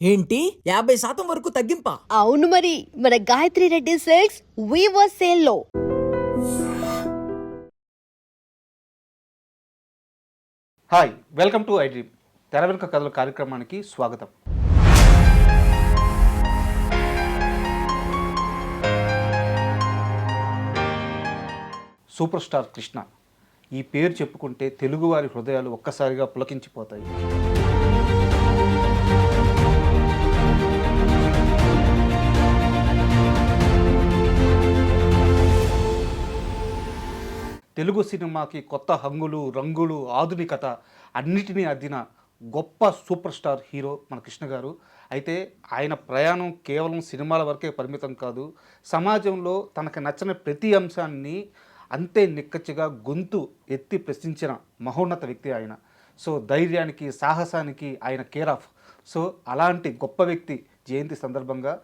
ఏంటి 50% వరకు తగ్గింపా? అవును మరి, మన Gayatri Reddy silks weaver sale లో. Hi, welcome to I dream. తెర వెనుక కథల కార్యక్రమానికి స్వాగతం. సూపర్ స్టార్ కృష్ణ ఈ పేరు చెప్పుకుంటే తెలుగువారి హృదయాలు ఒక్కసారిగా పులకించిపోతాయి. తెలుగు సినిమాకి కొత్త హంగులు, రంగులు, ఆధునికత అన్నిటినీ అద్దిన గొప్ప సూపర్ స్టార్ హీరో మన కృష్ణ గారు. అయితే ఆయన ప్రయాణం కేవలం సినిమాల వరకే పరిమితం కాదు. సమాజంలో తనకు నచ్చిన ప్రతి అంశాన్ని అంతే నిక్కచ్చిగా గొంతు ఎత్తి ప్రశ్నించిన మహోన్నత వ్యక్తి ఆయన. సో ధైర్యానికి, సాహసానికి ఆయన కేర్ ఆఫ్. సో అలాంటి గొప్ప వ్యక్తి జయంతి సందర్భంగా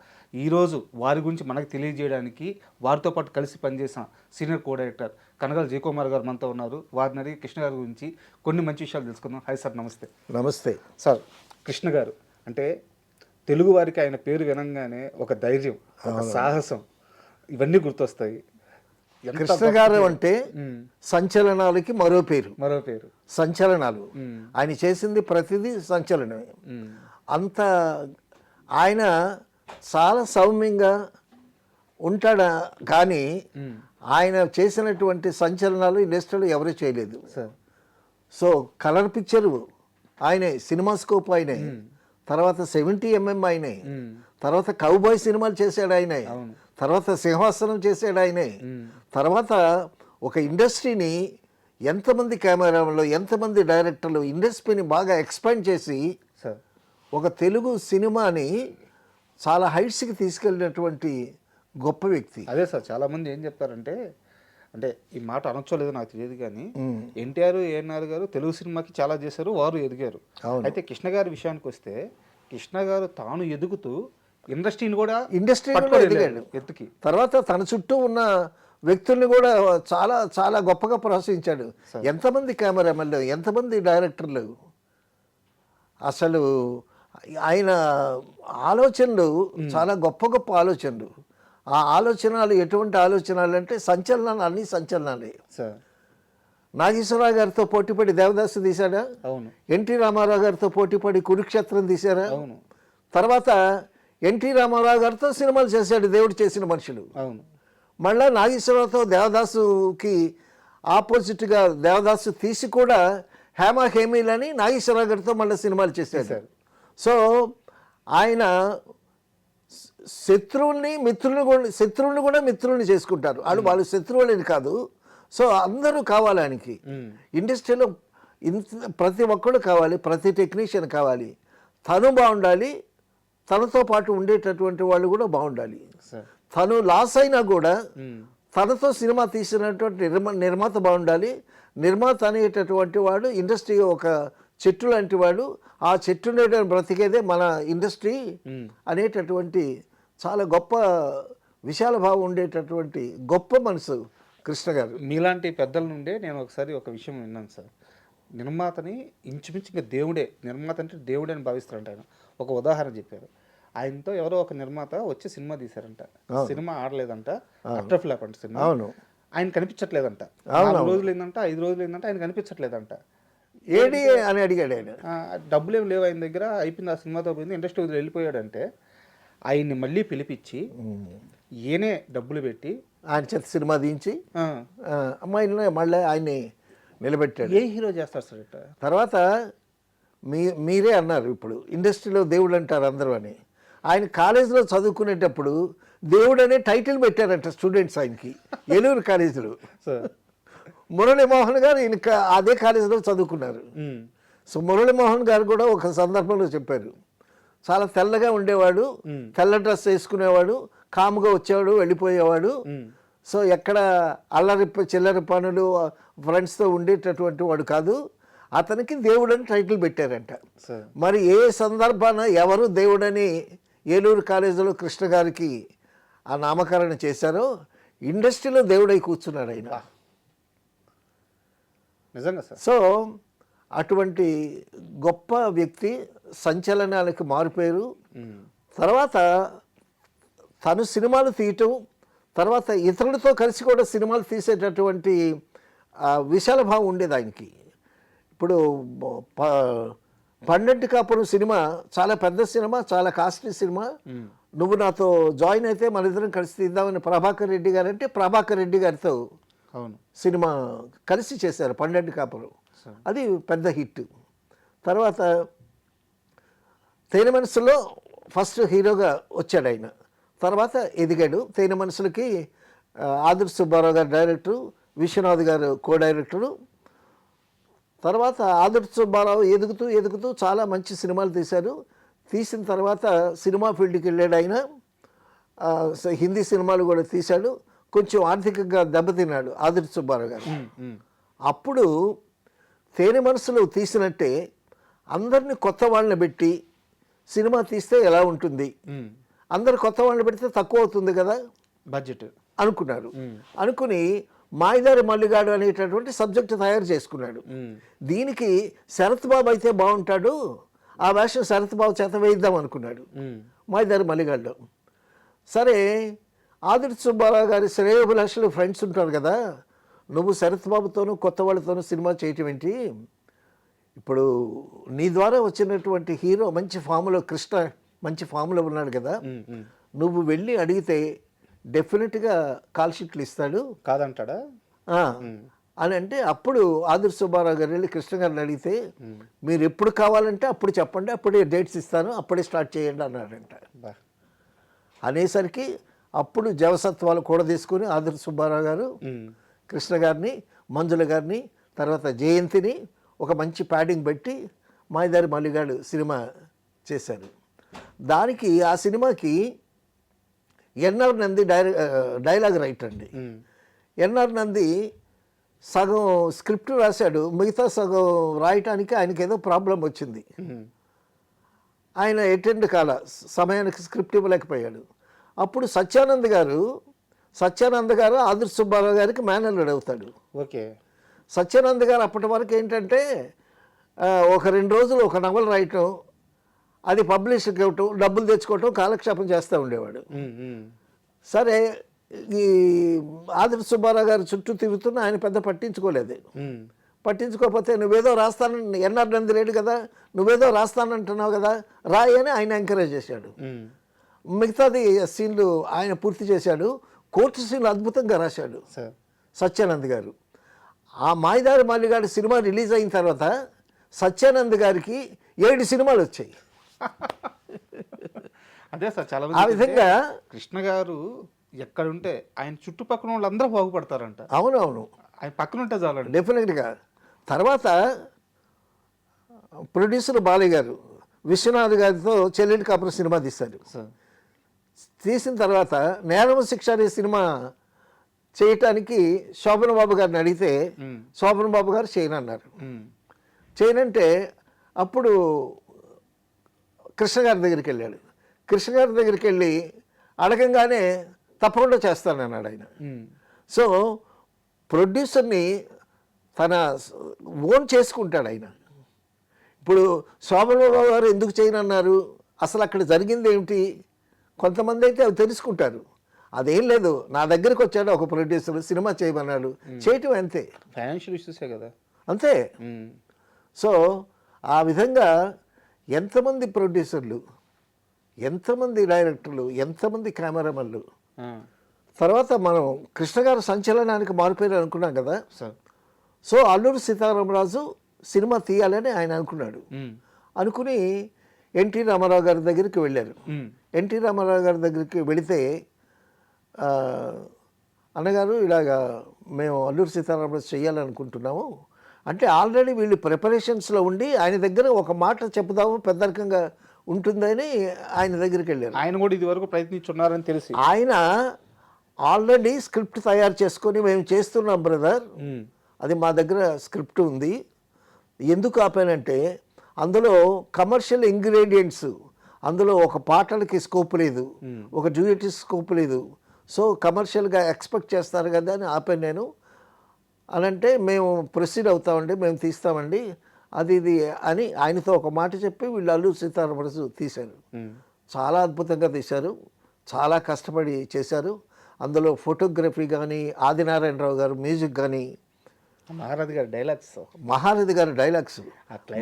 ఈరోజు వారి గురించి మనకు తెలియజేయడానికి వారితో పాటు కలిసి పనిచేసిన సీనియర్ కో డైరెక్టర్ కనగల జయకుమార్ గారు మనతో ఉన్నారు. వారిని అడిగి కృష్ణ గారి గురించి కొన్ని మంచి విషయాలు తెలుసుకుందాం. హాయ్ సార్, నమస్తే. నమస్తే సార్. కృష్ణ గారు అంటే తెలుగు వారికి ఆయన పేరు వినంగానే ఒక ధైర్యం, ఒక సాహసం, ఇవన్నీ గుర్తొస్తాయి. కృష్ణ గారు అంటే సంచలనాలకి మరో పేరు. సంచలనాలు ఆయన చేసింది ప్రతిదీ సంచలనమే. అంత ఆయన చాలా సౌమ్యంగా ఉంటాడా కానీ ఆయన చేసినటువంటి సంచలనాలు ఇండస్ట్రీలో ఎవరూ చేయలేదు. సో కలర్ పిక్చరు ఆయనే, సినిమాస్కోప్ ఆయనే, తర్వాత 70mm ఆయనే, తర్వాత కౌబాయ్ సినిమాలు చేశాడు ఆయనే, తర్వాత సింహాసనం చేశాడు ఆయనే, తర్వాత ఒక ఇండస్ట్రీని ఎంతమంది కెమెరాలో, ఎంతమంది డైరెక్టర్లు ఇండస్ట్రీని బాగా ఎక్స్పాండ్ చేసి ఒక తెలుగు సినిమాని చాలా హైట్స్కి తీసుకెళ్ళినటువంటి గొప్ప వ్యక్తి. అదే సార్, చాలామంది ఏం చెప్తారంటే, అంటే ఈ మాట అనొచ్చోలేదో నాకు తెలియదు కానీ ఎన్టీఆర్, ఏఎన్ఆర్ గారు తెలుగు సినిమాకి చాలా చేశారు, వారు ఎదిగారు. అయితే కృష్ణ గారి విషయానికి వస్తే కృష్ణ గారు తాను ఎదుగుతూ ఇండస్ట్రీని కూడా ఎదిగాడు ఎత్తుకి. తర్వాత తన చుట్టూ ఉన్న వ్యక్తుల్ని కూడా చాలా చాలా గొప్పగా ప్రోత్సహించాడు. ఎంతమంది కెమెరామెన్లు, ఎంతమంది డైరెక్టర్లు, అసలు ఆయన ఆలోచనలు చాలా గొప్ప గొప్ప ఆలోచనలు. ఆ ఆలోచనలు ఎటువంటి ఆలోచనలు అంటే సంచలనాలు, అన్ని సంచలనాలే. నాగేశ్వరరావు గారితో పోటీపడి దేవదాసు తీశాడా? అవును. ఎన్టీ రామారావు గారితో పోటీపడి కురుక్షేత్రం తీశారా? అవును. తర్వాత ఎన్టీ రామారావు గారితో సినిమాలు చేశాడు దేవుడు చేసిన మనుషులు. అవును. మళ్ళా నాగేశ్వరరావుతో దేవదాసుకి ఆపోజిట్గా దేవదాసు తీసి కూడా హేమా హేమీలని నాగేశ్వరరావు గారితో మళ్ళీ సినిమాలు చేశాడు. సో ఆయన శత్రువుల్ని కూడా మిత్రుల్ని చేసుకుంటారు. వాళ్ళు శత్రువులని కాదు. సో అందరూ కావాలి ఆయనకి. ఇండస్ట్రీలో ప్రతి ఒక్కరు కావాలి, ప్రతి టెక్నీషియన్ కావాలి. తను బాగుండాలి, తనతో పాటు ఉండేటటువంటి వాళ్ళు కూడా బాగుండాలి. తను లాస్ అయినా కూడా తనతో సినిమా తీసినటువంటి నిర్మాత బాగుండాలి. నిర్మాత అనేటటువంటి వాడు ఇండస్ట్రీ ఒక చెట్టు లాంటి వాడు. ఆ చెట్టు బ్రతికేదే మన ఇండస్ట్రీ అనేటటువంటి చాలా గొప్ప విశాల భావం ఉండేటటువంటి గొప్ప మనసు కృష్ణ గారు. మీలాంటి పెద్దల నుండే నేను ఒకసారి ఒక విషయం విన్నాను సార్. నిర్మాతని ఇంచుమించు ఇంకా దేవుడే, నిర్మాత అంటే దేవుడే అని భావిస్తారంట ఆయన. ఒక ఉదాహరణ చెప్పారు. ఆయనతో ఎవరో ఒక నిర్మాత వచ్చి సినిమా తీశారంట. సినిమా ఆడలేదంట, అట్టర్ ఫ్లాప్ అంట సినిమా. ఆయన కనిపించట్లేదంట. 4 రోజులు ఏంటంట, 5 రోజులు ఏంటంట, ఆయన కనిపించట్లేదంట. ఏడి అని అడిగాడు ఆయన. డబ్బులు ఏమి లేవు ఆయన దగ్గర, అయిపోయింది, ఆ సినిమాతో పోయింది, ఇండస్ట్రీ వదిలి వెళ్ళిపోయాడంటే ఆయన్ని మళ్ళీ పిలిపించి ఈయనే డబ్బులు పెట్టి ఆయన చేత సినిమా తీయించి అమ్మాయిని మళ్ళీ ఆయన్ని నిలబెట్టాడు. ఏ హీరో చేస్తారు సార్ ఇట్లా? తర్వాత మీరే అన్నారు ఇప్పుడు ఇండస్ట్రీలో దేవుడు అంటారు అందరూ అని. ఆయన కాలేజీలో చదువుకునేటప్పుడు దేవుడు అనే టైటిల్ పెట్టారంట స్టూడెంట్స్ ఆయనకి, ఏలూరు కాలేజీలో. మురళీమోహన్ గారు ఈయన అదే కాలేజీలో చదువుకున్నారు. సో మురళీమోహన్ గారు కూడా ఒక సందర్భంలో చెప్పారు, చాలా తెల్లగా ఉండేవాడు, తెల్ల డ్రెస్ వేసుకునేవాడు, కాముగా వచ్చేవాడు, వెళ్ళిపోయేవాడు. సో ఎక్కడ చిల్లరి పనులు ఫ్రెండ్స్తో ఉండేటటువంటి వాడు కాదు. అతనికి దేవుడని టైటిల్ పెట్టారంట. మరి ఏ సందర్భాన ఎవరు దేవుడని ఏలూరు కాలేజీలో కృష్ణ గారికి ఆ నామకరణ చేశారో ఇండస్ట్రీలో దేవుడై కూర్చున్నాడు ఆయన. నిజంగా సార్. సో అటువంటి గొప్ప వ్యక్తి, సంచలనాలకు మారిపోయారు. తర్వాత తను సినిమాలు తీయటం, తర్వాత ఇతరులతో కలిసి కూడా సినిమాలు తీసేటటువంటి విశాల భావం ఉండేది ఆయనకి. ఇప్పుడు పండంటి కాపురం సినిమా చాలా పెద్ద సినిమా, చాలా కాస్ట్లీ సినిమా. నువ్వు నాతో జాయిన్ అయితే మన ఇద్దరం కలిసి తీద్దామని ప్రభాకర్ రెడ్డి గారు అంటే ప్రభాకర్ రెడ్డి గారితో అవును సినిమా కలిసి చేశారు పండంటి కాపురం. అది పెద్ద హిట్. తర్వాత తేనె మనసులో ఫస్ట్ హీరోగా వచ్చాడు ఆయన. తర్వాత ఎదిగాడు. తేనె మనసులకి ఆదుర్తి సుబ్బారావు గారు డైరెక్టరు, విశ్వనాథ్ గారు కో డైరెక్టరు. తర్వాత ఆదుర్తి సుబ్బారావు ఎదుగుతూ చాలా మంచి సినిమాలు తీశారు. తీసిన తర్వాత సినిమా ఫీల్డ్కి వెళ్ళాడు ఆయన. హిందీ సినిమాలు కూడా తీశాడు. కొంచెం ఆర్థికంగా దెబ్బతిన్నాడు ఆదుర్తి సుబ్బారావు గారు. అప్పుడు తేనె మనసులో తీసినట్టే అందరినీ కొత్త వాళ్ళని పెట్టి సినిమా తీస్తే ఎలా ఉంటుంది, అందరు కొత్త వాళ్ళని పెడితే తక్కువ అవుతుంది కదా బడ్జెట్ అనుకున్నారు. అనుకుని మాయదారి మల్లిగాడు అనేటటువంటి సబ్జెక్ట్ తయారు చేసుకున్నాడు. దీనికి శరత్ బాబు అయితే బాగుంటాడు, ఆ వేషం శరత్ బాబు చేత వేయిద్దాం అనుకున్నాడు మాయదారి మల్లిగాడులో. సరే, ఆదుర్తి సుబ్బారావు గారి శ్రేయోభిలాషులు ఫ్రెండ్స్ ఉంటారు కదా, నువ్వు శరత్ బాబుతోనూ కొత్త వాళ్ళతోనూ సినిమా చేయటం ఏంటి, ఇప్పుడు నీ ద్వారా వచ్చినటువంటి హీరో మంచి ఫామ్లో, కృష్ణ మంచి ఫామ్లో ఉన్నాడు కదా, నువ్వు వెళ్ళి అడిగితే డెఫినెట్గా కాల్ షీట్లు ఇస్తాడు కాదంటాడా అని అంటే, అప్పుడు ఆదుర్తి సుబ్బారావు గారు వెళ్ళి కృష్ణ గారిని అడిగితే, మీరు ఎప్పుడు కావాలంటే అప్పుడు చెప్పండి, అప్పుడే డేట్స్ ఇస్తాను, అప్పుడే స్టార్ట్ చేయండి అన్నాడంట. అనేసరికి అప్పుడు జవసత్వాలు కూడా తీసుకుని ఆదుర్తి సుబ్బారావు గారు కృష్ణ గారిని, మంజుల గారిని, తర్వాత జయంతిని ఒక మంచి ప్యాడింగ్ పెట్టి మాయదారి మల్లిగాడు సినిమా చేశారు. దానికి ఆ సినిమాకి ఎన్ఆర్ నంది డైలాగ్ రైటర్ అండి. ఎన్ఆర్ నంది సగం స్క్రిప్ట్ రాశాడు, మిగతా సగం రాయటానికి ఆయనకి ఏదో ప్రాబ్లం వచ్చింది. ఆయన అటెండ్ కాల, సమయానికి స్క్రిప్ట్ ఇవ్వలేకపోయాడు. అప్పుడు సత్యానంద్ గారు ఆదుర్తి సుబ్బారావు గారికి మేనల్లుడు అవుతాడు. ఓకే. సత్యానంద్ గారు అప్పటి వరకు ఏంటంటే ఒక 2 రోజులు ఒక నవల రాయటం, అది పబ్లిష్కి ఇవ్వటం, డబ్బులు తెచ్చుకోవటం, కాలక్షేపం చేస్తూ ఉండేవాడు. సరే, ఈ ఆదుర్తి సుబ్బారావు గారు చుట్టూ తిరుగుతున్నా ఆయన పెద్ద పట్టించుకోలేదు. పట్టించుకోకపోతే నువ్వేదో రాస్తానని, ఎన్ఆర్ నంది లేడు కదా, నువ్వేదో రాస్తానంటున్నావు కదా, రాయి అని ఆయన ఎంకరేజ్ చేశాడు. మిగతాది సీన్లు ఆయన పూర్తి చేశాడు. కోర్టు సీన్లు అద్భుతంగా రాశాడు సత్యానంద్ గారు. ఆ మాయదారి మల్లిగాడు సినిమా రిలీజ్ అయిన తర్వాత సత్యానంద్ గారికి 7 సినిమాలు వచ్చాయి. అదే సార్, చాలా ఆ విధంగా కృష్ణ గారు ఎక్కడుంటే ఆయన చుట్టుపక్కల వాళ్ళందరూ బాగుపడతారంట. అవునవును, ఆయన పక్కన ఉంటే చాలండి. డెఫినెట్గా. తర్వాత ప్రొడ్యూసర్ బాలయ్య గారు విశ్వనాథ్ గారితో చెల్లెలి కాపురం సినిమా తీశారు. తీసిన తర్వాత నేరం శిక్ష అనే సినిమా చేయటానికి శోభన్ బాబు గారిని అడిగితే శోభన్ బాబు గారు చేయనన్నారు. చేయనంటే అప్పుడు కృష్ణ గారి దగ్గరికి వెళ్ళాడు. కృష్ణ గారి దగ్గరికి వెళ్ళి అడగంగానే తప్పకుండా చేస్తానన్నాడు ఆయన. సో ప్రొడ్యూసర్ని తన ఓన్ చేసుకుంటాడు ఆయన. ఇప్పుడు శోభన్ బాబు గారు ఎందుకు చేయనన్నారు, అసలు అక్కడ జరిగింది ఏమిటి, కొంతమంది అయితే అవి తెలుసుకుంటారు. అదేం లేదు, నా దగ్గరికి వచ్చాడు ఒక ప్రొడ్యూసర్, సినిమా చేయమన్నాడు, చేయటం అంతే. ఫైనాన్షియల్ ఇష్యూసే కదా, అంతే. సో ఆ విధంగా ఎంతమంది ప్రొడ్యూసర్లు, ఎంతమంది డైరెక్టర్లు, ఎంతమంది కెమెరామెన్లు. తర్వాత మనం కృష్ణ గారు సంచలనానికి మారిపోయారు అనుకున్నాం కదా. సో అల్లూరి సీతారామరాజు సినిమా తీయాలని ఆయన అనుకున్నాడు. అనుకుని ఎన్టీ రామారావు గారి దగ్గరికి వెళ్ళారు. ఎన్టీ రామారావు గారి దగ్గరికి వెళితే, అన్నగారు ఇలాగా మేము అల్లూరి సీతారామరాజు చేయాలనుకుంటున్నాము అంటే, ఆల్రెడీ వీళ్ళు ప్రిపరేషన్స్లో ఉండి ఆయన దగ్గర ఒక మాట చెప్పుదాము, పెద్దరికంగా ఉంటుందని ఆయన దగ్గరికి వెళ్ళారు. ఆయన కూడా ఇది వరకు ప్రయత్నించున్నారని తెలిసి ఆయన ఆల్రెడీ స్క్రిప్ట్ తయారు చేసుకొని మేము చేస్తున్నాం బ్రదర్, అది మా దగ్గర స్క్రిప్ట్ ఉంది, ఎందుకు ఆపానంటే అందులో కమర్షియల్ ఇంగ్రీడియంట్స్, అందులో ఒక పాటలకి స్కోప్ లేదు, ఒక డ్యూయట్ స్కోప్ లేదు, సో కమర్షియల్గా ఎక్స్పెక్ట్ చేస్తారు కదా అని ఆపాను నేను. అని అంటే మేము ప్రొసీడ్ అవుతామండి, మేము తీస్తామండి అది ఇది అని ఆయనతో ఒక మాట చెప్పి వీళ్ళు అల్లూరి సీతారామరాజు తీశారు. చాలా అద్భుతంగా తీశారు, చాలా కష్టపడి చేశారు. అందులో ఫోటోగ్రఫీ కానీ, ఆదినారాయణరావు గారు మ్యూజిక్ కానీ, మహారథి గారి డైలాగ్స్, మహారథి గారి డైలాగ్స్.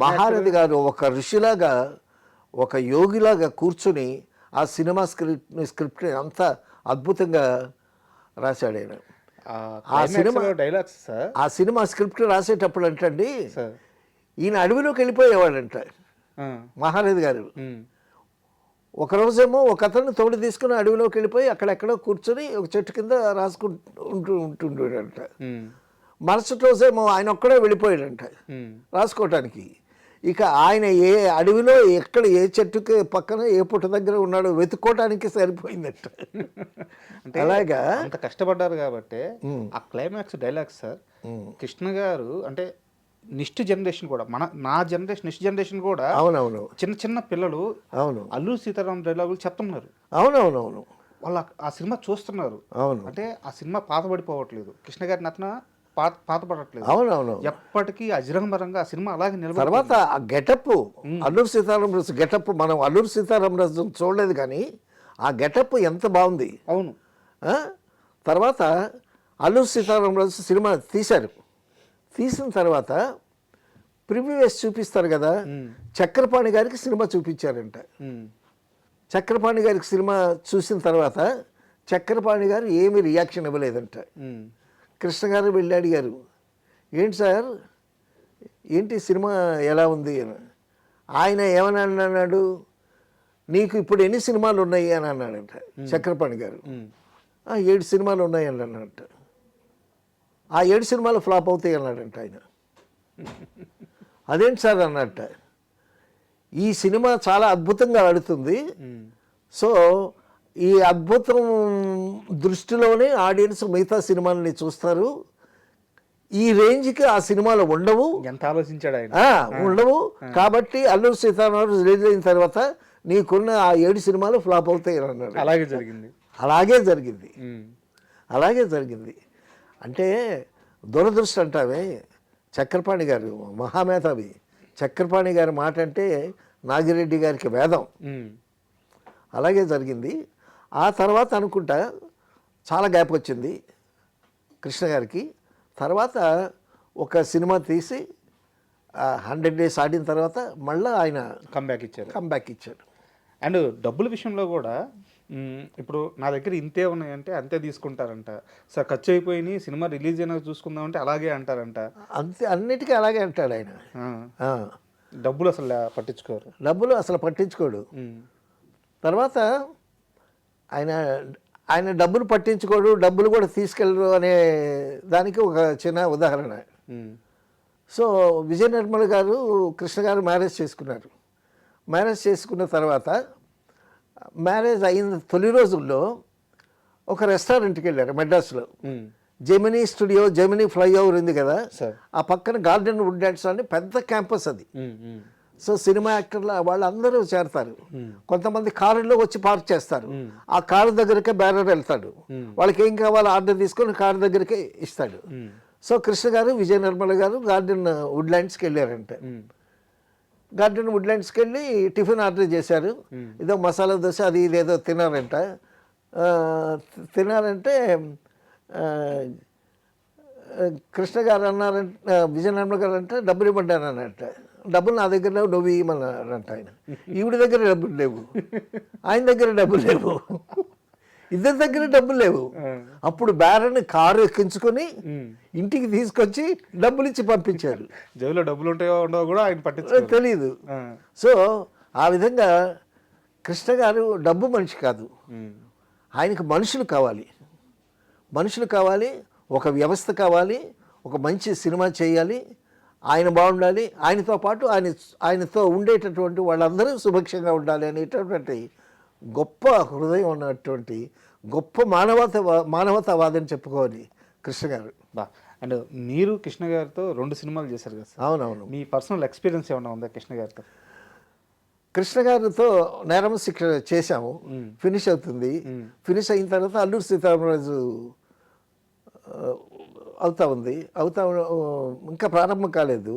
మహారథి గారు ఒక ఋషిలాగా, ఒక యోగిలాగా కూర్చుని ఆ సినిమా స్క్రిప్ట్ని అంత అద్భుతంగా రాశాడు ఆయన. ఆ సినిమా డైలాగ్స్ సార్, ఆ సినిమా స్క్రిప్ట్ రాసేటప్పుడు అంటండి ఈయన అడవిలోకి వెళ్ళిపోయేవాడంట మహారథి గారు. ఒకరోజేమో ఒక అతన్ని తోడు తీసుకుని అడవిలోకి వెళ్ళిపోయి అక్కడెక్కడో కూర్చొని ఒక చెట్టు కింద ఉంటుండేడంట. మరుసటి రోజేమో ఆయన ఒక్కడే వెళ్ళిపోయాడంట రాసుకోవటానికి. ఇక ఆయన ఏ అడవిలో ఎక్కడ ఏ చెట్టుకి పక్కన ఏ పుట్ట దగ్గర ఉన్నాడో వెతుక్కోవటానికి సరిపోయిందట. అంటే అలాగా అంత కష్టపడ్డారు కాబట్టి ఆ క్లైమాక్స్ డైలాగ్స్ సార్, కృష్ణ గారు అంటే నెక్స్ట్ జనరేషన్ కూడా నా జనరేషన్ నెక్స్ట్ జనరేషన్ కూడా అవునవును చిన్న చిన్న పిల్లలు అవును అల్లూరి సీతారాం డైలాగులు చెప్తున్నారు. అవునవునవును వాళ్ళు ఆ సినిమా చూస్తున్నారు. అవును అంటే ఆ సినిమా పాతబడిపోవట్లేదు, కృష్ణ గారి నటన పాతపడట్లేదు. అవునవును ఎప్పటికీ అజరంబరంగా ఆ సినిమా అలాగే నిలబడి. తర్వాత ఆ గెటప్ అల్లూరి సీతారామరాజు గెటప్, మనం అల్లూరి సీతారామరాజు చూడలేదు కానీ ఆ గెటప్ ఎంత బాగుంది. అవును. తర్వాత అల్లూరి సీతారామరాజు సినిమా తీశారు. తీసిన తర్వాత ప్రివ్యూస్ చూపిస్తారు కదా, చక్రపాణి గారికి సినిమా చూపించారంట. చక్రపాణి గారికి సినిమా చూసిన తర్వాత చక్రపాణి గారు ఏమీ రియాక్షన్ ఇవ్వలేదంట. కృష్ణ గారు వెళ్ళి అడిగారు, ఏంటి సార్ ఏంటి సినిమా ఎలా ఉంది అని. ఆయన ఏమని అన్నాడు, నీకు ఇప్పుడు ఎన్ని సినిమాలు ఉన్నాయి అని అన్నాడంట చక్రపాణి గారు. 7 సినిమాలు ఉన్నాయి అని అన్నట్ట. ఆ 7 సినిమాలు ఫ్లాప్ అవుతాయి అన్నాడంట ఆయన. అదేంటి సార్ అన్నట్ట, ఈ సినిమా చాలా అద్భుతంగా ఆడుతుంది, సో ఈ అద్భుతం దృష్టిలోనే ఆడియన్స్ మిగతా సినిమాలని చూస్తారు, ఈ రేంజ్కి ఆ సినిమాలు ఉండవు. ఎంత ఆలోచించాడు ఆయన. ఉండవు కాబట్టి అల్లూరి సీతారామరాజు రిలీజ్ అయిన తర్వాత నీకున్న ఆ 7 సినిమాలు ఫ్లాప్ అవుతాయి అన్నాడు. అలాగే జరిగింది. అలాగే జరిగింది. అలాగే జరిగింది. అంటే దురదృష్టం అంటావే, చక్రపాణి గారు మహామేధావి. చక్రపాణి గారి మాట అంటే నాగిరెడ్డి గారికి వేదం. అలాగే జరిగింది. ఆ తర్వాత అనుకుంటా చాలా గ్యాప్ వచ్చింది కృష్ణ గారికి. తర్వాత ఒక సినిమా తీసి 100 days ఆడిన తర్వాత మళ్ళీ ఆయన కంబ్యాక్ ఇచ్చారు. అండ్ డబ్బుల విషయంలో కూడా ఇప్పుడు నా దగ్గర ఇంతే ఉన్నాయంటే అంతే తీసుకుంటారంట సార్. ఖర్చు అయిపోయి సినిమా రిలీజ్ అయినా చూసుకుందామంటే అలాగే అంటారంట. అంతే, అన్నిటికీ అలాగే అంటాడు ఆయన. డబ్బులు అసలు పట్టించుకోరు. డబ్బులు అసలు పట్టించుకోడు. తర్వాత ఆయన డబ్బులు పట్టించుకోడు, డబ్బులు కూడా తీసుకెళ్ళరు అనే దానికి ఒక చిన్న ఉదాహరణ. సో విజయ నిర్మల్ గారు కృష్ణ గారు మ్యారేజ్ చేసుకున్నారు. మ్యారేజ్ చేసుకున్న తర్వాత మ్యారేజ్ అయిన తొలి రోజుల్లో ఒక రెస్టారెంట్కి వెళ్ళారు మెడ్రాస్లో. జెమినీ స్టూడియో, జెమినీ ఫ్లైఓవర్ ఉంది కదా, ఆ పక్కన గార్డెన్ వుడ్ డాన్స్ అని పెద్ద క్యాంపస్ అది. సో సినిమా యాక్టర్లు వాళ్ళందరూ చేరతారు. కొంతమంది కారులో వచ్చి పార్క్ చేస్తారు. ఆ కారు దగ్గరకే బ్యానర్ వెళ్తాడు, వాళ్ళకి ఏం కావాలో ఆర్డర్ తీసుకొని కారు దగ్గరికే ఇస్తాడు. సో కృష్ణ గారు విజయ నిర్మల గారు గార్డెన్ వుడ్లాండ్స్కి వెళ్ళారంట. గార్డెన్ వుడ్లాండ్స్కి వెళ్ళి టిఫిన్ ఆర్డర్ చేశారు. ఏదో మసాలా దోశ అది ఇదేదో తినారంటే కృష్ణ గారు అన్నారంటే, విజయ నిర్మల గారు అంటే డబ్బులు ఇవ్వమంటారు అన్నట్ట. డబ్బులు నా దగ్గర లేవు, నువ్వు ఇవ్వమన్నారంట ఆయన. ఈవిడ దగ్గర డబ్బులు లేవు, ఆయన దగ్గర డబ్బులు లేవు, ఇద్దరి దగ్గర డబ్బులు లేవు. అప్పుడు బ్యారని కారు ఎక్కించుకొని ఇంటికి తీసుకొచ్చి డబ్బులు ఇచ్చి పంపించారు. జేబులో డబ్బులు ఉంటాయో ఉండవో కూడా ఆయన పట్టించుకోలేదు, తెలీదు. సో ఆ విధంగా కృష్ణ గారు డబ్బు మనిషి కాదు, ఆయనకు మనుషులు కావాలి. మనుషులు కావాలి, ఒక వ్యవస్థ కావాలి, ఒక మంచి సినిమా చేయాలి, ఆయన బాగుండాలి, ఆయనతో పాటు ఆయనతో ఉండేటటువంటి వాళ్ళందరూ సుభిక్షంగా ఉండాలి అనేటటువంటి గొప్ప హృదయం ఉన్నటువంటి గొప్ప మానవతావాదని చెప్పుకోవాలి కృష్ణ గారు. అండ్ మీరు కృష్ణ గారితో 2 సినిమాలు చేశారు కదా. అవునవును. మీ పర్సనల్ ఎక్స్పీరియన్స్ ఏమైనా ఉందా కృష్ణ గారితో? కృష్ణ గారితో నేరం శిక్ష చేశాము, ఫినిష్ అవుతుంది. ఫినిష్ అయిన తర్వాత అల్లూరి సీతారామరాజు అవుతా ఉంది, ఇంకా ప్రారంభం కాలేదు.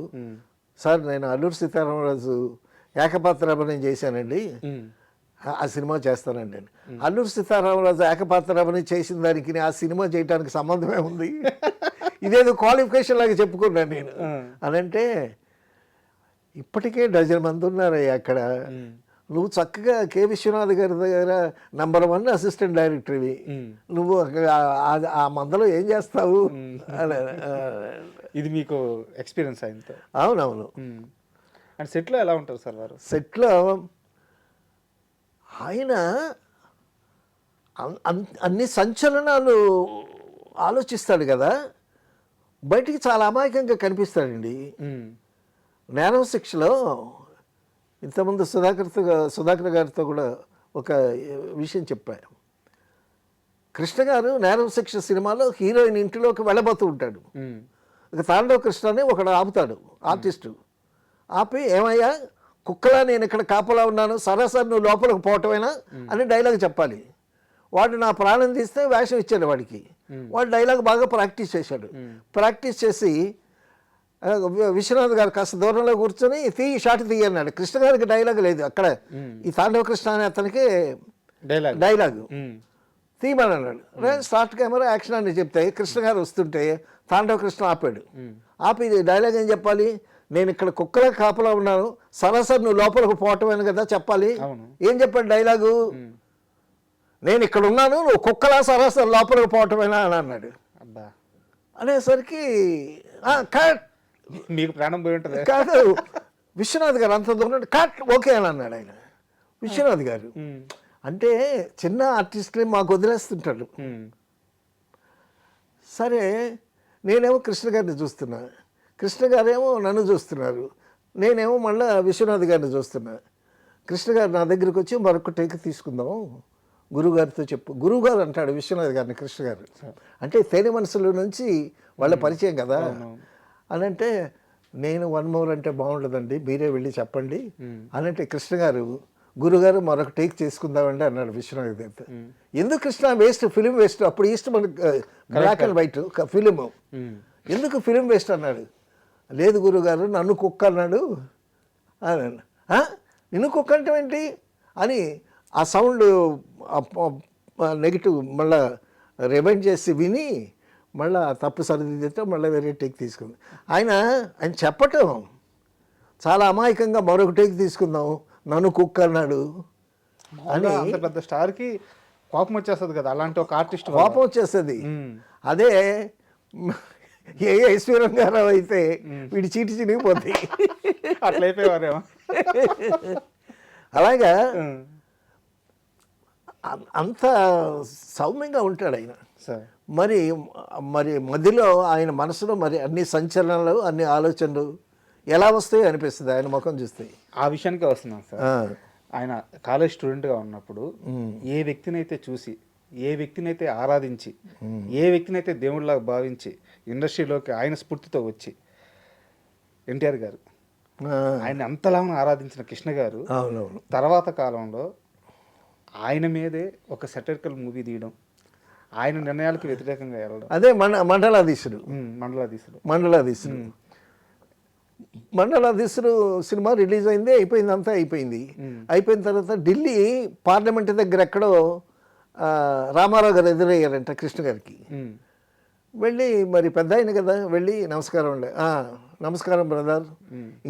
సార్ నేను అల్లూరి సీతారామరాజు ఏకపాత్ర అభినయం చేశానండి, ఆ సినిమా చేస్తానండి అని. అల్లూరి సీతారామరాజు ఏకపాత్ర అభినయం చేసిన దానికి ఆ సినిమా చేయడానికి సంబంధమే ఉంది, ఇదేదో క్వాలిఫికేషన్ లాగా చెప్పుకున్నాను నేను అని. అంటే ఇప్పటికే డజన్ మంది ఉన్నారయ్యా అక్కడ, నువ్వు చక్కగా కె విశ్వనాథ్ గారి దగ్గర #1 అసిస్టెంట్ డైరెక్టర్వి, నువ్వు ఆ మందలో ఏం చేస్తావు అని. ఇది మీకు ఎక్స్పీరియన్స్ అయింది? అవునవును. అండ్ సెట్లో ఎలా ఉంటారు సార్ వారు? సెట్లో ఆయన అన్ని సంచలనాలు ఆలోచిస్తాడు కదా, బయటికి చాలా అమాయకంగా కనిపిస్తాడండి. నేరం శిక్షలో ఇంతకుముందు సుధాకర్ గారితో కూడా ఒక విషయం చెప్పాను. కృష్ణ గారు నేరం శిక్ష సినిమాలో హీరోయిన్ ఇంటిలోకి వెళ్ళబోతూ ఉంటాడు. ఇక తాండవ కృష్ణ అని ఒకడు ఆపుతాడు, ఆర్టిస్టు. ఆపి, ఏమయ్యా కుక్కలా నేను ఇక్కడ కాపలా ఉన్నాను, సరాసరి నువ్వు లోపలికి పోవటమేనా అని డైలాగ్ చెప్పాలి. వాడు నా ప్రాణం తీస్తే వేషం ఇచ్చాడు వాడికి. వాడు డైలాగ్ బాగా ప్రాక్టీస్ చేశాడు. ప్రాక్టీస్ చేసి విశ్వనాథ్ గారు కాస్త దూరంలో కూర్చొని షాట్ తీయన్నాడు. కృష్ణ గారికి డైలాగ్ లేదు అక్కడ, ఈ తాండవ కృష్ణ అనే అతనికి డైలాగ్ తీయమని అన్నాడు. స్టార్ట్ కెమెరా యాక్షన్ అని చెప్తే కృష్ణ గారు వస్తుంటే తాండవ కృష్ణ ఆపాడు. ఆపి డైలాగ్ ఏం చెప్పాలి, నేను ఇక్కడ కుక్కల కాపలా ఉన్నాను, సరాసరి నువ్వు లోపలికి పోవటమేను కదా చెప్పాలి. ఏం చెప్పాడు డైలాగు, నేను ఇక్కడ ఉన్నాను, నువ్వు కుక్కలా సరాసరి లోపలికి పోవటమేనా అని అన్నాడు. అనేసరికి కట్, మీకు ప్రాణం పోయి ఉంటుంది కాదు. విశ్వనాథ్ గారు అంత దూరం కట్ ఓకే అని అన్నాడు ఆయన. విశ్వనాథ్ గారు అంటే చిన్న ఆర్టిస్ట్ని మాకు వదిలేస్తుంటాడు. సరే, నేనేమో కృష్ణ గారిని చూస్తున్నా, కృష్ణ గారేమో నన్ను చూస్తున్నారు, నేనేమో మళ్ళీ విశ్వనాథ్ గారిని చూస్తున్నా. కృష్ణ గారు నా దగ్గరికి వచ్చి మరొక టేక్ తీసుకుందాం, గురువుగారితో చెప్పు. గురువుగారు అంటాడు విశ్వనాథ్ గారిని కృష్ణ గారు. అంటే తేనె మనసులో నుంచి వాళ్ళ పరిచయం కదా అని. అంటే నేను 1 more అంటే బాగుండదండి, మీరే వెళ్ళి చెప్పండి అని. అంటే కృష్ణ గారు, గురుగారు మరొక టేక్ చేసుకుందామండి అన్నాడు విశ్వనాథ్ గారితో. ఎందుకు కృష్ణ, వేస్ట్, ఫిలిం వేస్ట్. అప్పుడు ఈస్ట్ మనకు బ్లాక్ అండ్ వైట్ ఫిలిం, ఎందుకు ఫిలిం వేస్ట్ అన్నాడు. లేదు గురుగారు, నన్ను కుక్క అన్నాడు అని. నిన్ను కుక్క అంటే ఏంటి అని ఆ సౌండ్ నెగిటివ్ మళ్ళీ రిమైండ్ చేసి విని మళ్ళీ తప్పు సరిదిద్దితే మళ్ళీ వేరే టేక్ తీసుకుంది. ఆయన చెప్పటం చాలా అమాయకంగా మరొక టేక్ తీసుకుందాం, నన్ను కుక్క అన్నాడు అని. అంత పెద్ద స్టార్కి కోపం వచ్చేస్తుంది కదా, అలాంటి ఒక ఆర్టిస్ట్ కోపం వచ్చేస్తుంది. అదే ఏ ఐశ్వర్యంగారావు అయితే వీడి చీటి చినిగిపోతాయి, అట్లా అయిపోయేవారేమో. అలాగా అంత సౌమ్యంగా ఉంటాడు ఆయన. మరి మరి మధ్యలో ఆయన మనసులో మరి అన్ని సంచలనాలు, అన్ని ఆలోచనలు ఎలా వస్తాయో అనిపిస్తుంది ఆయన ముఖం చూస్తే. ఆ విషయానికే వస్తున్నాను సార్. ఆయన కాలేజ్ స్టూడెంట్గా ఉన్నప్పుడు ఏ వ్యక్తినైతే చూసి, ఏ వ్యక్తినైతే ఆరాధించి, ఏ వ్యక్తినైతే దేవుడిలాగా భావించి ఇండస్ట్రీలోకి ఆయన స్ఫూర్తితో వచ్చి ఎన్టీఆర్ గారు ఆయన అంతలాగా ఆరాధించిన కృష్ణ గారు తర్వాత కాలంలో ఆయన మీదే ఒక సెటరికల్ మూవీ తీయడం, ఆయన నిర్ణయాలకు వ్యతిరేకంగా వెళ్ళడం. అదే మండలాధీశుడు. మండలాధీశుడు సినిమా రిలీజ్ అయింది, అయిపోయింది, అంతా అయిపోయింది. అయిపోయిన తర్వాత ఢిల్లీ పార్లమెంట్ దగ్గర ఎక్కడో రామారావు గారు ఎదురయ్యారంట కృష్ణ గారికి. వెళ్ళి మరి పెద్ద ఆయన కదా, వెళ్ళి నమస్కారం నమస్కారం బ్రదర్,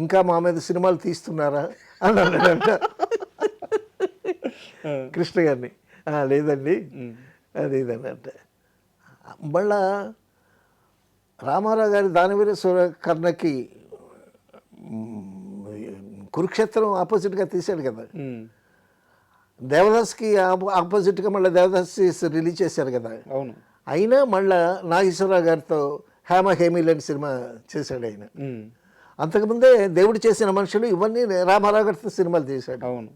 ఇంకా మా మీద సినిమాలు తీస్తున్నారా అని అన్నాడంట కృష్ణ గారిని. లేదండి అది ఇదని అంటే. మళ్ళా రామారావు గారి దానవీర సూరకర్ణకి కురుక్షేత్రం ఆపోజిట్గా తీశాడు కదా, దేవదాస్కి ఆపోజిట్గా మళ్ళీ దేవదాస్ రిలీజ్ చేశారు కదా. అవును. అయినా మళ్ళా నాగేశ్వరరావు గారితో హేమ హేమిలని సినిమా చేశాడు ఆయన. అంతకుముందే దేవుడు చేసిన మనుషులు ఇవన్నీ రామారావు గారితో సినిమాలు చేశాడు. అవును.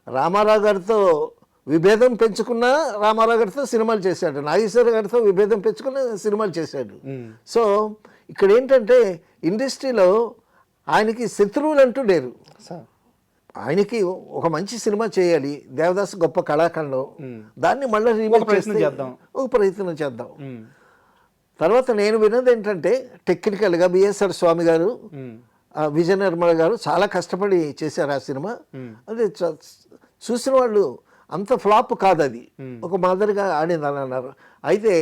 రామారావు గారితో విభేదం పెంచుకున్న రామారావు గారితో సినిమాలు చేశాడు, నాగేశ్వర గారితో విభేదం పెంచుకున్న సినిమాలు చేశాడు. సో ఇక్కడ ఏంటంటే ఇండస్ట్రీలో ఆయనకి శత్రువులు అంటూ లేరు. ఆయనకి ఒక మంచి సినిమా చేయాలి, దేవదాస్ గొప్ప కళాఖండం, దాన్ని మళ్ళీ రీమేక్ చేద్దాం, ఒక ప్రయత్నం చేద్దాం. తర్వాత నేను విన్నది ఏంటంటే టెక్నికల్గా బిఎస్ఆర్ స్వామి గారు విజయ నిర్మల గారు చాలా కష్టపడి చేశారు ఆ సినిమా. అదే చూసిన వాళ్ళు అంత ఫ్లాప్ కాదు, అది ఒక మాదిరిగా ఆడిందని అన్నారు. అయితే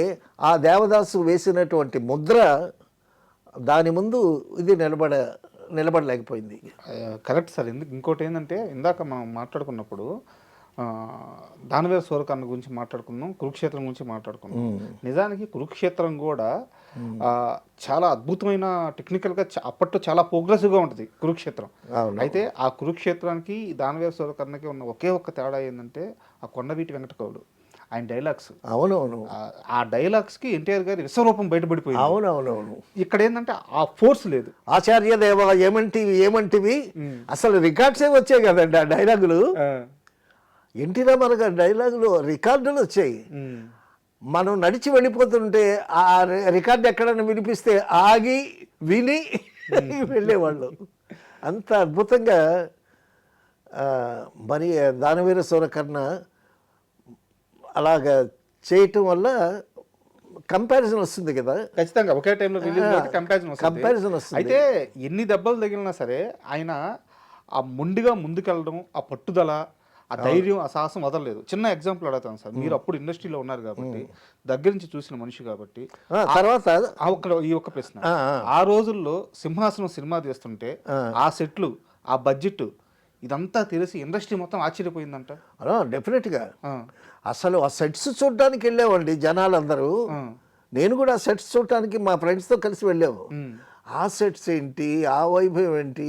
ఆ దేవదాసు వేసినటువంటి ముద్ర దాని ముందు ఇది నిలబడలేకపోయింది. Correct sir. ఇంకోటి ఏంటంటే ఇందాక మనం మాట్లాడుకున్నప్పుడు దానవీర సూరకర్ణ గురించి మాట్లాడుకున్నాం, కురుక్షేత్రం గురించి మాట్లాడుకున్నాం. నిజానికి కురుక్షేత్రం కూడా చాలా అద్భుతమైన టెక్నికల్గా అప్పట్లో చాలా ప్రోగ్రెసివ్గా ఉంటుంది కురుక్షేత్రం. అయితే ఆ కురుక్షేత్రానికి దానవీర సూరకర్ణకి ఉన్న ఒకే ఒక్క తేడా ఏంటంటే ఆ కొండవీటి వెంకటకవులు ఆయన డైలాగ్స్. అవునవును, ఆ డైలాగ్స్కి ఎన్టీఆర్ గారి విశ్వరూపం బయటపడిపోయింది. అవునవునవును. ఇక్కడ ఏంటంటే ఆ ఫోర్స్ లేదు. ఆచార్య దేవ ఏమంటివి అసలు రికార్డ్సే వచ్చాయి కదండి ఆ డైలాగులు. ఎన్టీ రామారావు గారి డైలాగులు రికార్డులు వచ్చాయి. మనం నడిచి వెళ్ళిపోతుంటే ఆ రికార్డు ఎక్కడైనా వినిపిస్తే ఆగి విని వెళ్ళేవాళ్ళు. అంత అద్భుతంగా మరి దానవీర సూరకర్ణ అలాగా చేయటం వల్ల కంపారిజన్ వస్తుంది కదా. ఖచ్చితంగా ఒకే టైంలో రిలీజ్ కంపారిజన్ వస్తుంది. అయితే ఎన్ని దెబ్బలు తగిలినా సరే ఆయన ఆ మొండిగా ముందుకెళ్ళడం, ఆ పట్టుదల, ఆ ధైర్యం, ఆ సాహసం వదలలేదు. చిన్న ఎగ్జాంపుల్ అడుగుతాను సార్. మీరు అప్పుడు ఇండస్ట్రీలో ఉన్నారు కాబట్టి, దగ్గర నుంచి చూసిన మనిషి కాబట్టి, తర్వాత ఈ ఒక్క ప్రశ్న, ఆ రోజుల్లో సింహాసనం సినిమా తీస్తుంటే ఆ సెట్లు, ఆ బడ్జెట్ ఇదంతా తెలిసి ఇండస్ట్రీ మొత్తం ఆశ్చర్యపోయిందంట. డెఫినెట్గా అసలు ఆ సెట్స్ చూడడానికి వెళ్ళామండి జనాలందరూ. నేను కూడా ఆ సెట్స్ చూడటానికి మా ఫ్రెండ్స్తో కలిసి వెళ్ళాము. ఆ సెట్స్ ఏంటి, ఆ వైభవం ఏంటి,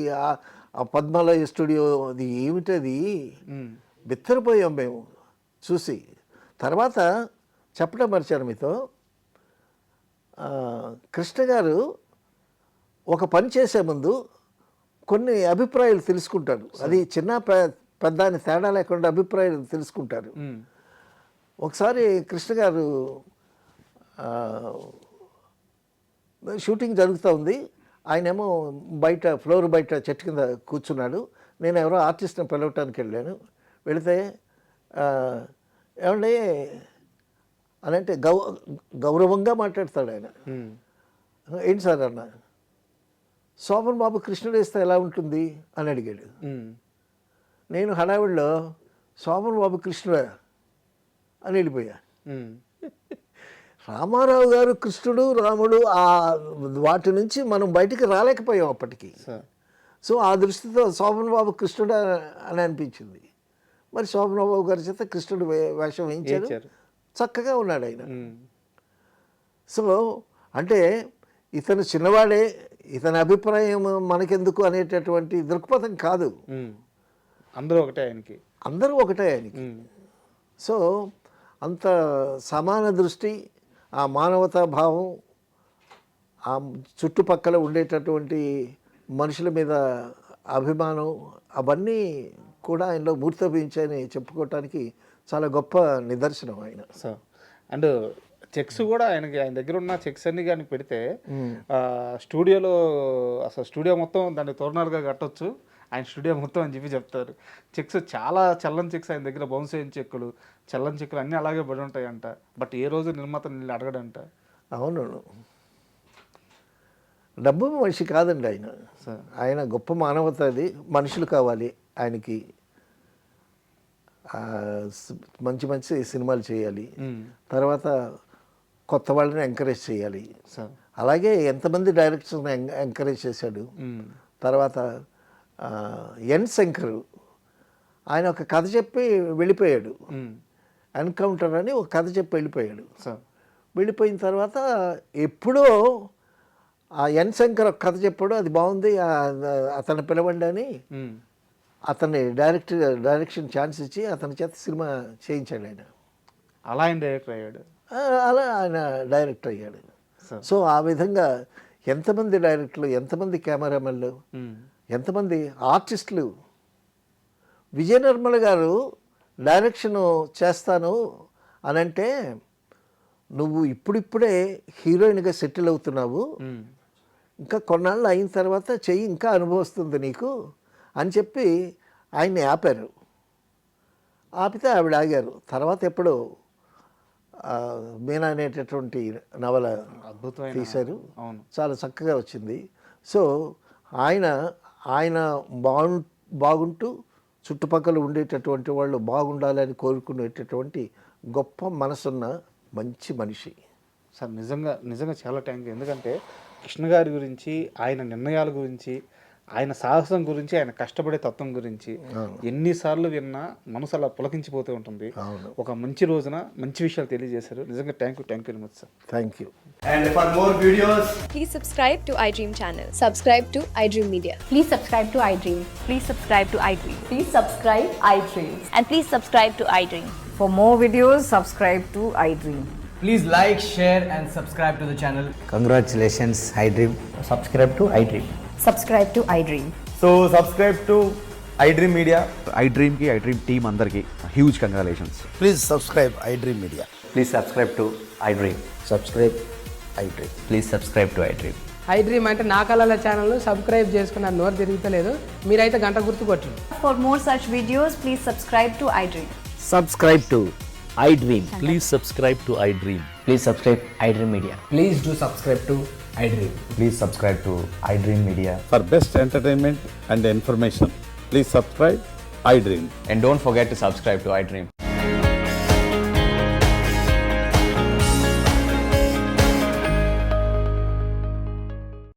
ఆ పద్మాలయ స్టూడియో అది ఏమిటది, బిత్తరపోయాం మేము చూసి. తర్వాత చెప్పడం మర్చాను మీతో, కృష్ణ గారు ఒక పని చేసే ముందు కొన్ని అభిప్రాయాలు తెలుసుకుంటారు. అది చిన్న పెద్ద అని తేడా లేకుండా అభిప్రాయాలు తెలుసుకుంటారు. ఒకసారి కృష్ణ గారు షూటింగ్ జరుగుతూ ఉంది, ఆయనేమో బయట ఫ్లోర్ బయట చెట్టు కింద కూర్చున్నాడు. నేను ఎవరో ఆర్టిస్ట్ని పిలవటానికి వెళ్ళాను. వెళితే ఏమండి అని అంటే గౌరవంగా మాట్లాడతాడు ఆయన. ఏంటి సార్ అన్న, శోభన్ బాబు కృష్ణుడు వేస్తే ఎలా ఉంటుంది అని అడిగాడు. నేను హడావిడిలో శోభన్ బాబు కృష్ణుడా అని వెళ్ళిపోయా. రామారావు గారు కృష్ణుడు రాముడు వాటి నుంచి మనం బయటికి రాలేకపోయాం అప్పటికి. సో ఆ దృష్టితో శోభన్ బాబు కృష్ణుడు అని అనిపించింది. మరి శోభన్ బాబు గారి చేత కృష్ణుడు వేషం వేయించాడు, చక్కగా ఉన్నాడు ఆయన. సో అంటే ఇతను చిన్నవాడే, ఇతని అభిప్రాయం మనకెందుకు అనేటటువంటి దృక్పథం కాదు. అందరూ ఒకటే ఆయనకి, అందరూ ఒకటే ఆయనకి. సో అంత సమాన దృష్టి, ఆ మానవతా భావం, ఆ చుట్టుపక్కల ఉండేటటువంటి మనుషుల మీద అభిమానం, అవన్నీ కూడా ఆయనలో మూర్తభించాయని చెప్పుకోవటానికి చాలా గొప్ప నిదర్శనం ఆయన. సో అండ్ చెక్స్ కూడా ఆయన దగ్గర ఉన్న చెక్స్ అన్ని కానీ పెడితే స్టూడియోలో అసలు స్టూడియో మొత్తం దాన్ని తోరణాలుగా కట్టొచ్చు, ఆయన స్టూడియో మొత్తం అని చెప్పి చెప్తారు. చెక్స్ చాలా చల్లని చెక్స్ ఆయన దగ్గర, బౌన్స్ అయిన చెక్కులు, చల్లని చెక్కులు అన్నీ అలాగే పడి ఉంటాయంట. బట్ ఏ రోజు నిర్మాత నీళ్ళు అడగడంట. అవును, డబ్బు మనిషి కాదండి ఆయన. ఆయన గొప్ప మానవత. అది మనుషులు కావాలి ఆయనకి. మంచి మంచి సినిమాలు చేయాలి, తర్వాత కొత్త వాళ్ళని ఎంకరేజ్ చేయాలి. అలాగే ఎంతమంది డైరెక్టర్స్ని ఎంకరేజ్ చేశాడు. తర్వాత ఎన్ శంకర్ ఆయన ఒక కథ చెప్పి వెళ్ళిపోయాడు. ఎన్కౌంటర్ అని ఒక కథ చెప్పి వెళ్ళిపోయాడు. వెళ్ళిపోయిన తర్వాత ఎప్పుడో ఆ ఎన్ శంకర్ ఒక కథ చెప్పాడు, అది బాగుంది, అతన్ని పిలవండి అని అతన్ని డైరెక్షన్ ఛాన్స్ ఇచ్చి అతని చేత సినిమా చేయించాడు ఆయన. అలా ఆయన డైరెక్టర్ అయ్యాడు. అలా ఆయన డైరెక్టర్ అయ్యాడు. సో ఆ విధంగా ఎంతమంది డైరెక్టర్లు, ఎంతమంది కెమెరామెన్లు, ఎంతమంది ఆర్టిస్టులు. విజయ నిర్మల గారు డైరెక్షన్ చేస్తాను అని అంటే, నువ్వు ఇప్పుడిప్పుడే హీరోయిన్గా సెటిల్ అవుతున్నావు, ఇంకా కొన్నాళ్ళు అయిన తర్వాత చెయ్యి ఇంకా అనుభవిస్తుంది నీకు అని చెప్పి ఆయన్ని ఆపారు. ఆపితే ఆవిడ ఆగారు. తర్వాత ఎప్పుడు మీనా అనేటటువంటి నవల అద్భుతమైన తీశారు, చాలా చక్కగా వచ్చింది. సో ఆయన బాగుంటూ చుట్టుపక్కల ఉండేటటువంటి వాళ్ళు బాగుండాలని కోరుకునేటటువంటి గొప్ప మనసున్న మంచి మనిషి. సార్ నిజంగా చాలా థ్యాంక్ యూ. ఎందుకంటే కృష్ణ గారి గురించి, ఆయన నిర్ణయాల గురించి, ఆయన సాహసం గురించి, ఆయన కష్టపడే తత్వం గురించి ఎన్నిసార్లు విన్నా మనసు అలా పులకించిపోతూ ఉంటుంది. ఒక మంచి రోజున మంచి విషయాలు తెలియజేశారు. నిజంగా thank you very much sir. Thank you. And for more videos, Please subscribe to iDream channel. Subscribe to iDream Media. Please subscribe to iDream. Please subscribe to iDream. Please subscribe iDream. And please subscribe to iDream. For more videos, subscribe to iDream. please like, share and subscribe to the channel. Congratulations, iDream. Subscribe to iDream. Subscribe to iDream. So subscribe to iDream Media. iDream ki iDream team andarki huge congratulations. Please subscribe iDream Media. Please subscribe to iDream. Subscribe iDream. Please subscribe to iDream. iDream అంటే నా కళల ఛానల్ను subscribe చేసుకున్న నోరు తిరుగుతలేదు, మీరైతే గంట గుర్తు కొట్టండి. For more such videos, please subscribe to iDream. Subscribe to iDream. Please subscribe to iDream. Please subscribe iDream Media. Please do subscribe to iDream. Please subscribe to iDream Media. For best entertainment and information, please subscribe iDream. And don't forget to subscribe to iDream.